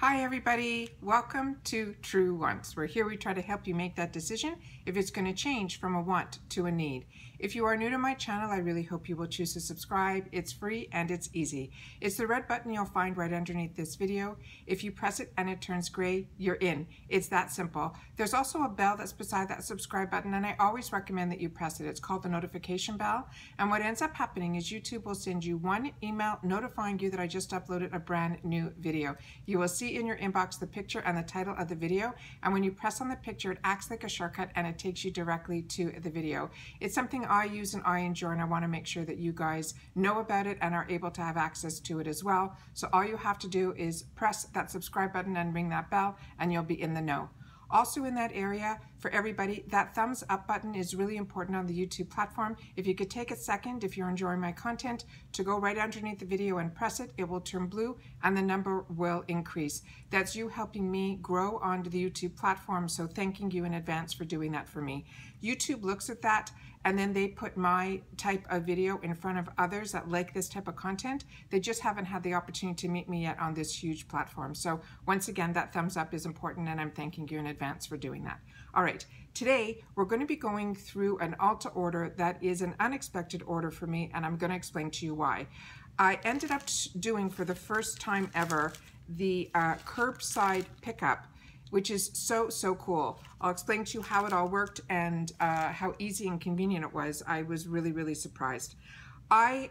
Hi everybody, welcome to True Wants. We're here, we try to help you make that decision if it's going to change from a want to a need. If you are new to my channel, I really hope you will choose to subscribe. It's free and it's easy. It's the red button you'll find right underneath this video. If you press it and it turns gray, you're in. It's that simple. There's also a bell that's beside that subscribe button, and I always recommend that you press it. It's called the notification bell, and what ends up happening is YouTube will send you one email notifying you that I just uploaded a brand new video. You will see in your inbox the picture and the title of the video, and when you press on the picture, it acts like a shortcut and it takes you directly to the video. It's something I use and I enjoy, and I want to make sure that you guys know about it and are able to have access to it as well. So all you have to do is press that subscribe button and ring that bell, and you'll be in the know. Also in that area, for everybody, that thumbs up button is really important on the YouTube platform. If you could take a second, if you're enjoying my content, to go right underneath the video and press it, it will turn blue and the number will increase. That's you helping me grow onto the YouTube platform, so thanking you in advance for doing that for me. YouTube looks at that, and then they put my type of video in front of others that like this type of content. They just haven't had the opportunity to meet me yet on this huge platform. So once again, that thumbs up is important, and I'm thanking you in advance for doing that. All right, today we're going to be going through an ULTA order that is an unexpected order for me, and I'm going to explain to you why. I ended up doing, for the first time ever, the curbside pickup, which is so cool. I'll explain to you how it all worked and how easy and convenient it was. I was really surprised. I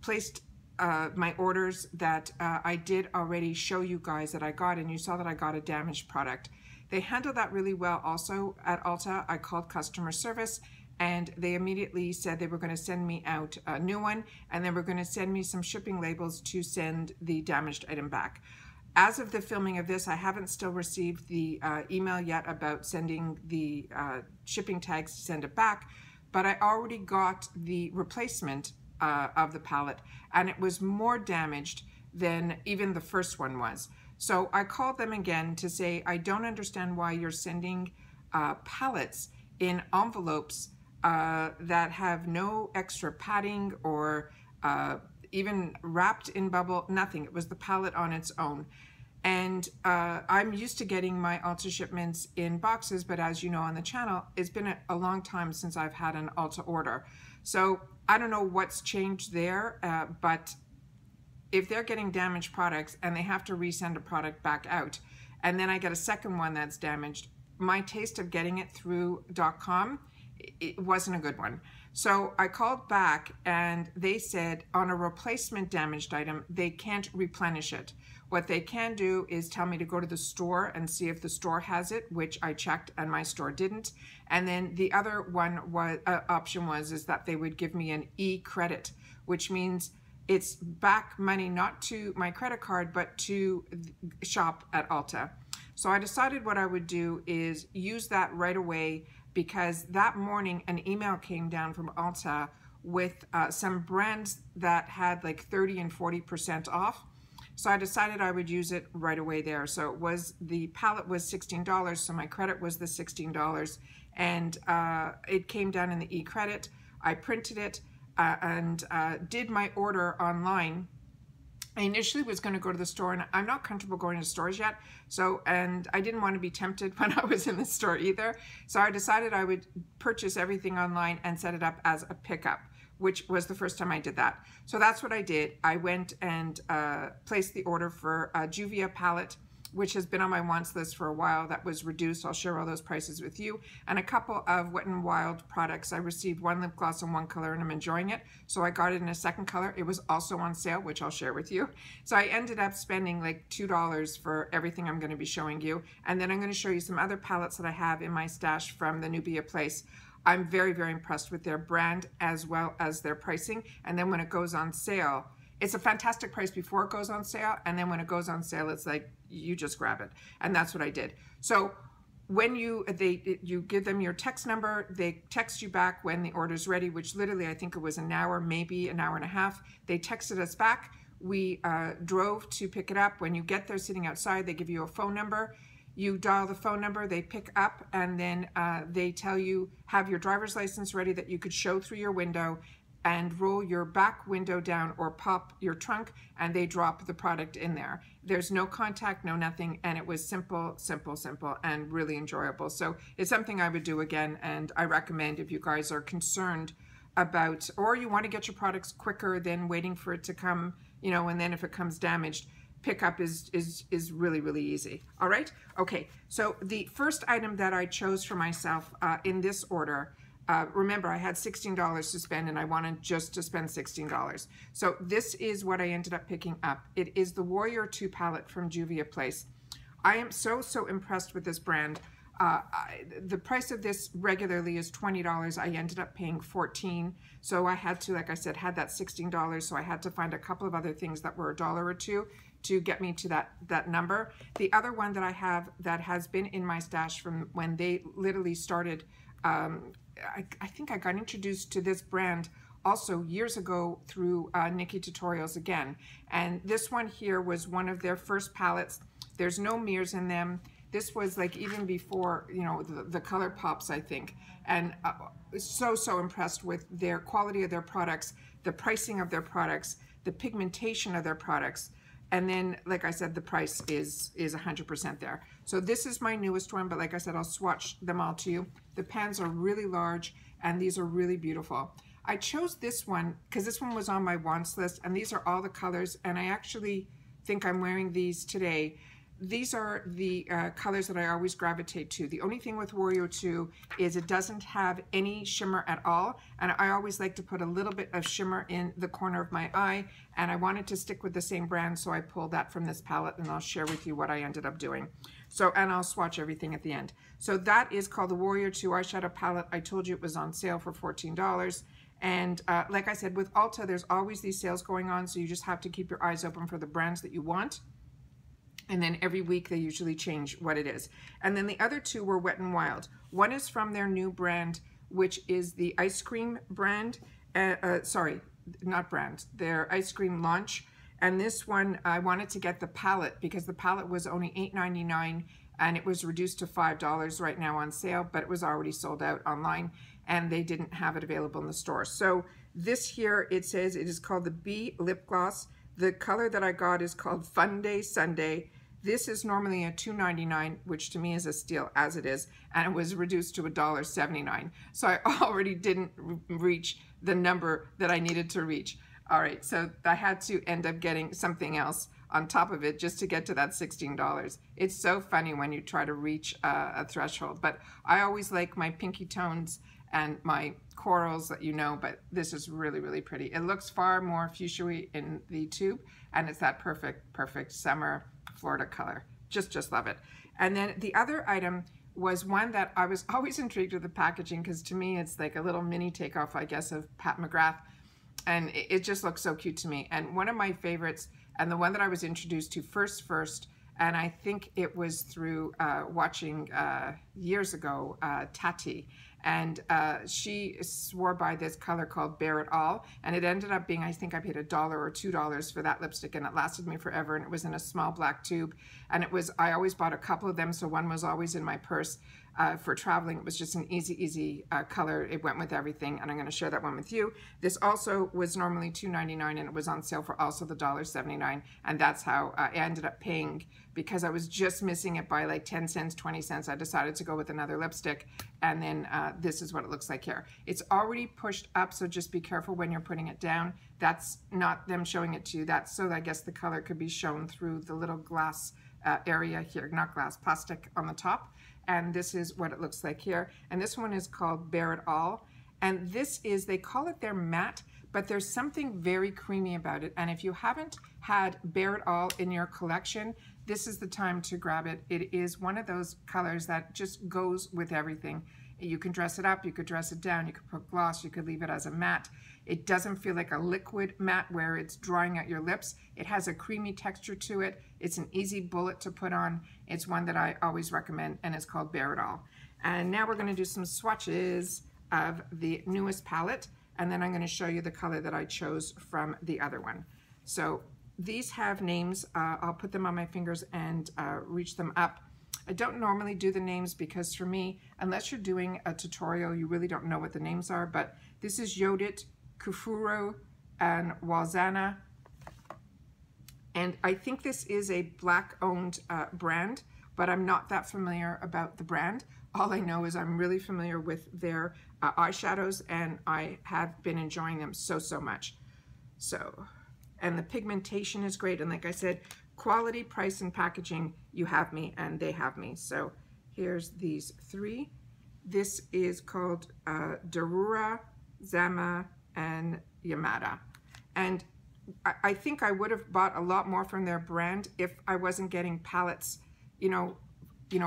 placed my orders that I did already show you guys that I got, and you saw that I got a damaged product. They handled that really well also at ULTA. I called customer service, and they immediately said they were going to send me out a new one, and they were going to send me some shipping labels to send the damaged item back. As of the filming of this, I haven't still received the email yet about sending the shipping tags to send it back, but I already got the replacement of the pallet, and it was more damaged than even the first one was. So I called them again to say, I don't understand why you're sending pallets in envelopes that have no extra padding or even wrapped in bubble, nothing. It was the pallet on its own. And I'm used to getting my ULTA shipments in boxes, but as you know on the channel, it's been a long time since I've had an ULTA order. So I don't know what's changed there, but if they're getting damaged products and they have to resend a product back out, and then I get a second one that's damaged, my taste of getting it through .com, it wasn't a good one. So I called back, and they said on a replacement damaged item, they can't replenish it. What they can do is tell me to go to the store and see if the store has it, which I checked and my store didn't. And then the other one was option was that they would give me an e-credit, which means it's back money not to my credit card but to shop at ULTA. So I decided what I would do is use that right away, because that morning an email came down from ULTA with some brands that had like 30 and 40% off. So I decided I would use it right away there. So it was, the pallet was $16, so my credit was the $16, and it came down in the e-credit. I printed it and did my order online. I initially was going to go to the store, and I'm not comfortable going to stores yet. So, and I didn't want to be tempted when I was in the store either. So I decided I would purchase everything online and set it up as a pickup, which was the first time I did that. So that's what I did. I went and placed the order for a JUVIA pallet, which has been on my wants list for a while. That was reduced. I'll share all those prices with you. And a couple of Wet n Wild products. I received one lip gloss in one color, and I'm enjoying it. So I got it in a second color. It was also on sale, which I'll share with you. So I ended up spending like $2 for everything I'm going to be showing you. And then I'm going to show you some other palettes that I have in my stash from the Nubia place. I'm very impressed with their brand as well as their pricing. And then when it goes on sale, it's a fantastic price before it goes on sale, and then when it goes on sale, it's like, you just grab it. And that's what I did. So when you give them your text number, they text you back when the order's ready, which literally I think it was an hour, maybe an hour and a half. They texted us back. We drove to pick it up. When you get there sitting outside, they give you a phone number. You dial the phone number, they pick up, and then they tell you, have your driver's license ready that you could show through your window, and roll your back window down or pop your trunk, and they drop the product in there. There's no contact, no nothing, and it was simple, simple, simple, and really enjoyable. So it's something I would do again, and I recommend if you guys are concerned about, or you want to get your products quicker than waiting for it to come, you know, and then if it comes damaged, pickup is really, really easy. All right. Okay. So the first item that I chose for myself in this order, remember I had $16 to spend and I wanted just to spend $16. So this is what I ended up picking up. It is the Warrior 2 palette from JUVIA Place. I am so impressed with this brand. The price of this regularly is $20. I ended up paying $14. So I had to, like I said, had that $16. So I had to find a couple of other things that were $1 or $2 to get me to that number. The other one that I have that has been in my stash from when they literally started, I think I got introduced to this brand also years ago through Nikki Tutorials again. And this one here was one of their first palettes. There's no mirrors in them. This was like even before, you know, the color pops, I think. And so impressed with their quality of their products, the pricing of their products, the pigmentation of their products. And then, like I said, the price is 100% there. So this is my newest one, but like I said, I'll swatch them all to you. The pans are really large and these are really beautiful. I chose this one because this one was on my wants list and these are all the colors, and I actually think I'm wearing these today. These are the colors that I always gravitate to. The only thing with Warrior 2 is it doesn't have any shimmer at all. And I always like to put a little bit of shimmer in the corner of my eye. And I wanted to stick with the same brand, so I pulled that from this palette, and I'll share with you what I ended up doing. So, and I'll swatch everything at the end. So that is called the Warrior 2 eyeshadow palette. I told you it was on sale for $14. And like I said, with ULTA, there's always these sales going on. So you just have to keep your eyes open for the brands that you want. And then every week they usually change what it is. And then the other two were Wet n Wild. One is from their new brand, which is the ice cream brand. Sorry, not brand, their ice cream launch. And this one, I wanted to get the palette because the palette was only $8.99 and it was reduced to $5 right now on sale, but it was already sold out online and they didn't have it available in the store. So this here, it says it is called the Bee Lip Gloss. The color that I got is called Fun Day Sunday. This is normally a $2.99, which to me is a steal as it is, and it was reduced to $1.79. So I already didn't reach the number that I needed to reach. All right, so I had to end up getting something else on top of it just to get to that $16. It's so funny when you try to reach a threshold, but I always like my pinky tones and my corals that you know, but this is really, really pretty. It looks far more fuchsia-y in the tube, and it's that perfect summer Florida color. Just love it. And then the other item was one that I was always intrigued with the packaging, because to me it's like a little mini takeoff, I guess, of Pat McGrath, and it just looks so cute to me. And one of my favorites, and the one that I was introduced to first, and I think it was through watching years ago, Tati, and she swore by this color called Bear It All, and it ended up being, I think I paid $1 or $2 for that lipstick, and it lasted me forever, and it was in a small black tube, and it was, I always bought a couple of them, so one was always in my purse for traveling. It was just an easy color. It went with everything, and I'm going to share that one with you. This also was normally $2.99, and it was on sale for also the $1.79, and that's how I ended up paying, because I was just missing it by like 10 cents, 20 cents. I decided to go with another lipstick, and then this is what it looks like here. It's already pushed up, so just be careful when you're putting it down. That's not them showing it to you. That's so I guess the color could be shown through the little glass area here, not glass, plastic on the top. And this is what it looks like here. And this one is called Bear It All. And this is, they call it their matte, but there's something very creamy about it. And if you haven't had Bear It All in your collection, this is the time to grab it. It is one of those colors that just goes with everything. You can dress it up, you could dress it down, you could put gloss, you could leave it as a matte. It doesn't feel like a liquid matte where it's drying out your lips. It has a creamy texture to it. It's an easy bullet to put on. It's one that I always recommend, and it's called Bear It All. And now we're gonna do some swatches of the newest palette, and then I'm gonna show you the color that I chose from the other one. So these have names. I'll put them on my fingers and reach them up. I don't normally do the names because for me, unless you're doing a tutorial, you really don't know what the names are, but this is Yodit, Kufuru, and Walzana. And I think this is a Black-owned brand, but I'm not that familiar about the brand. All I know is I'm really familiar with their eyeshadows, and I have been enjoying them so much. So, and the pigmentation is great. And like I said, quality, price, and packaging, you have me and they have me. So here's these three. This is called Darura, Zama, and Yamada. And I think I would have bought a lot more from their brand if I wasn't getting palettes, you know,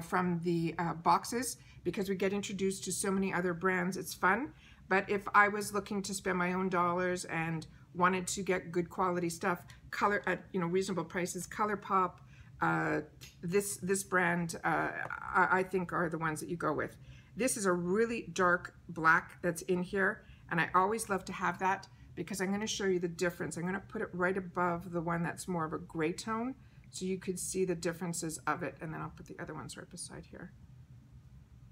from the boxes, because we get introduced to so many other brands. It's fun. But if I was looking to spend my own dollars and wanted to get good quality stuff, color at reasonable prices, ColourPop, this brand, I think are the ones that you go with. This is a really dark black that's in here, and I always love to have that because I'm going to show you the difference. I'm going to put it right above the one that's more of a gray tone so you could see the differences of it, and then I'll put the other ones right beside here.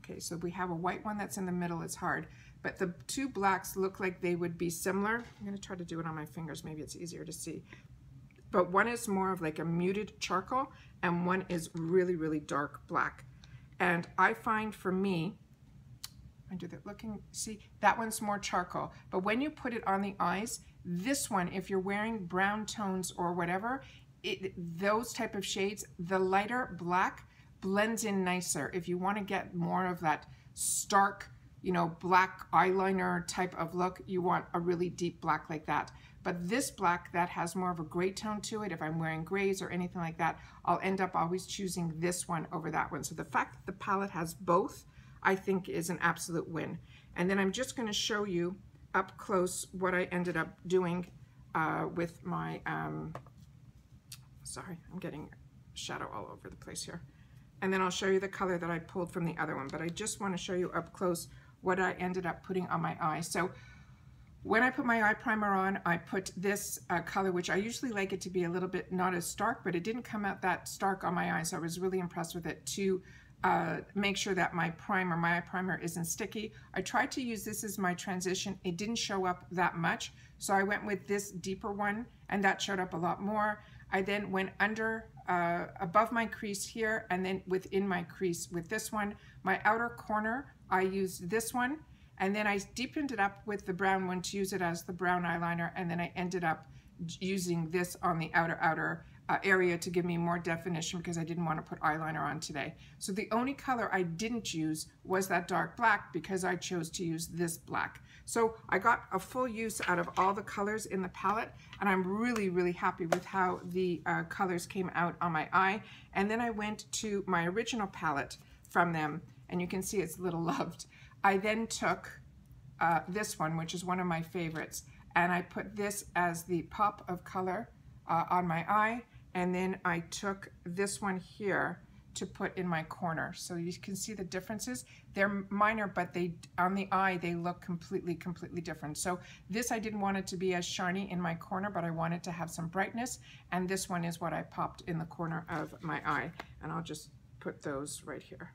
Okay, so we have a white one that's in the middle. It's hard, but the two blacks look like they would be similar. I'm going to try to do it on my fingers. Maybe it's easier to see. But one is more of like a muted charcoal, and one is really dark black. And I find for me, I do that looking, see, that one's more charcoal. But when you put it on the eyes, this one, if you're wearing brown tones or whatever, those type of shades, the lighter black blends in nicer. If you want to get more of that stark, black eyeliner type of look, you want a really deep black like that. But this black that has more of a gray tone to it, if I'm wearing grays or anything like that, I'll end up always choosing this one over that one. So the fact that the palette has both, I think, is an absolute win. And then I'm just going to show you up close what I ended up doing with my, sorry, I'm getting shadow all over the place here. And then I'll show you the color that I pulled from the other one. But I just want to show you up close what I ended up putting on my eye. So when I put my eye primer on, I put this color, which I usually like it to be a little bit not as stark, but it didn't come out that stark on my eye. So I was really impressed with it to make sure that my eye primer isn't sticky. I tried to use this as my transition. It didn't show up that much. So I went with this deeper one, and that showed up a lot more. I then went under, above my crease here, and then within my crease with this one. My outer corner, I used this one, and then I deepened it up with the brown one to use it as the brown eyeliner, and then I ended up using this on the outer area to give me more definition because I didn't want to put eyeliner on today. So the only color I didn't use was that dark black because I chose to use this black. So I got a full use out of all the colors in the palette, and I'm really happy with how the colors came out on my eye. And then I went to my original palette from them, and you can see it's little loved. I then took this one, which is one of my favorites, and I put this as the pop of color on my eye. And then I took this one here to put in my corner. So you can see the differences. They're minor, but on the eye, they look completely different. So this, I didn't want it to be as shiny in my corner, but I wanted to have some brightness. And this one is what I popped in the corner of my eye. And I'll just put those right here.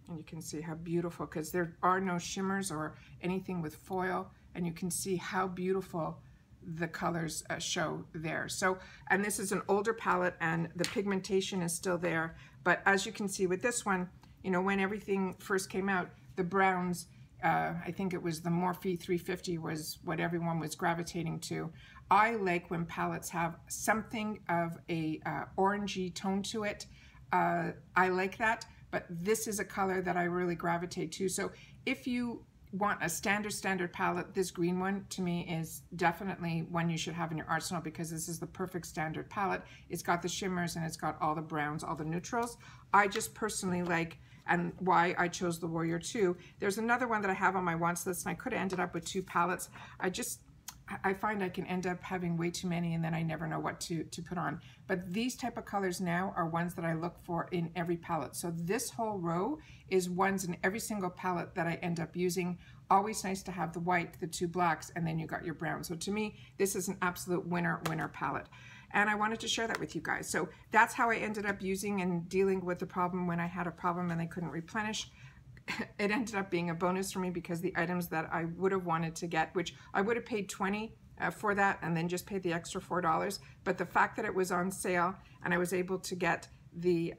And you can see how beautiful, because there are no shimmers or anything with foil. And you can see how beautiful the colors show there. So, and this is an older palette and the pigmentation is still there, but as you can see with this one, when everything first came out, the browns, I think it was the Morphe 350 was what everyone was gravitating to. I like when palettes have something of a orangey tone to it. I like that, but this is a color that I really gravitate to. So if you want a standard palette, this green one to me is definitely one you should have in your arsenal because this is the perfect standard palette. It's got the shimmers and it's got all the browns, all the neutrals. I just personally like, and why I chose the Warrior 2. There's another one that I have on my wants list, and I could have ended up with 2 palettes. I find I can end up having way too many and then I never know what to put on. But these type of colors now are ones that I look for in every palette. So this whole row is ones in every single palette that I end up using. Always nice to have the white, the 2 blacks, and then you got your brown. So to me, this is an absolute winner palette. And I wanted to share that with you guys. So that's how I ended up using and dealing with the problem when I had a problem and they couldn't replenish. it ended up being a bonus for me because the items that I would have wanted to get, which I would have paid $20 for that and then just paid the extra $4, but the fact that it was on sale and I was able to get the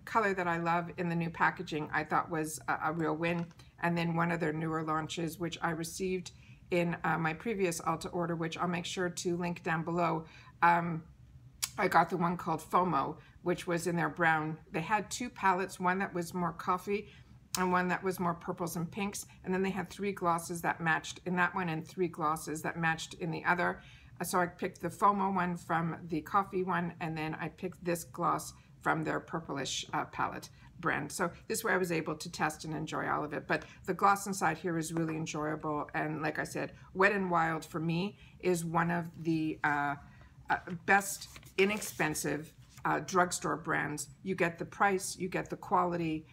color that I love in the new packaging, I thought was a real win. And then one of their newer launches, which I received in my previous ULTA order, which I'll make sure to link down below. I got the one called FOMO, which was in their brown. They had two palettes, one that was more coffee and one that was more purples and pinks. And then they had 3 glosses that matched in that one and 3 glosses that matched in the other. So I picked the FOMO one from the coffee one, and then I picked this gloss from their purplish palette brand. So this way I was able to test and enjoy all of it. But the gloss inside here is really enjoyable. And like I said, Wet n Wild for me is one of the best inexpensive drugstore brands. You get the price, you get the quality,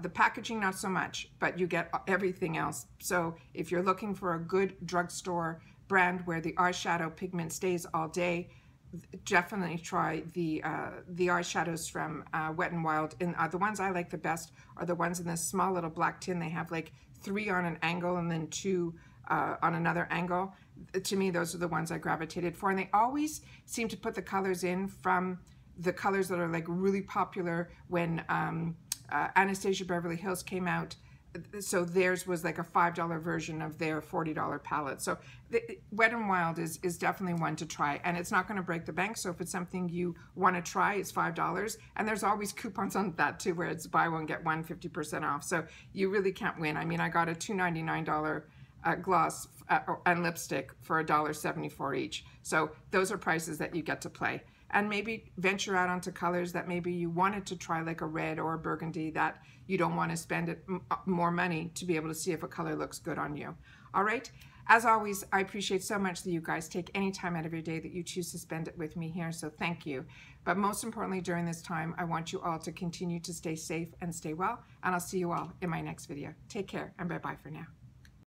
the packaging not so much, but you get everything else. So if you're looking for a good drugstore brand where the eyeshadow pigment stays all day, definitely try the eyeshadows from Wet n Wild. And the ones I like the best are the ones in this small little black tin. They have like 3 on an angle and then 2 on another angle. To me, those are the ones I gravitated for. And they always seem to put the colors in from the colors that are like really popular when Anastasia Beverly Hills came out. So theirs was like a $5 version of their $40 palette. So Wet n Wild is definitely one to try, and it's not going to break the bank. So if it's something you want to try, it's $5, and there's always coupons on that too, where it's buy one get one 50% off. So you really can't win. I mean, I got a $2.99 gloss and lipstick for $1.74 each. So those are prices that you get to play. And maybe venture out onto colors that maybe you wanted to try, like a red or a burgundy, that you don't want to spend more money to be able to see if a color looks good on you. All right. As always, I appreciate so much that you guys take any time out of your day that you choose to spend it with me here. So thank you. But most importantly, during this time, I want you all to continue to stay safe and stay well. And I'll see you all in my next video. Take care and bye-bye for now.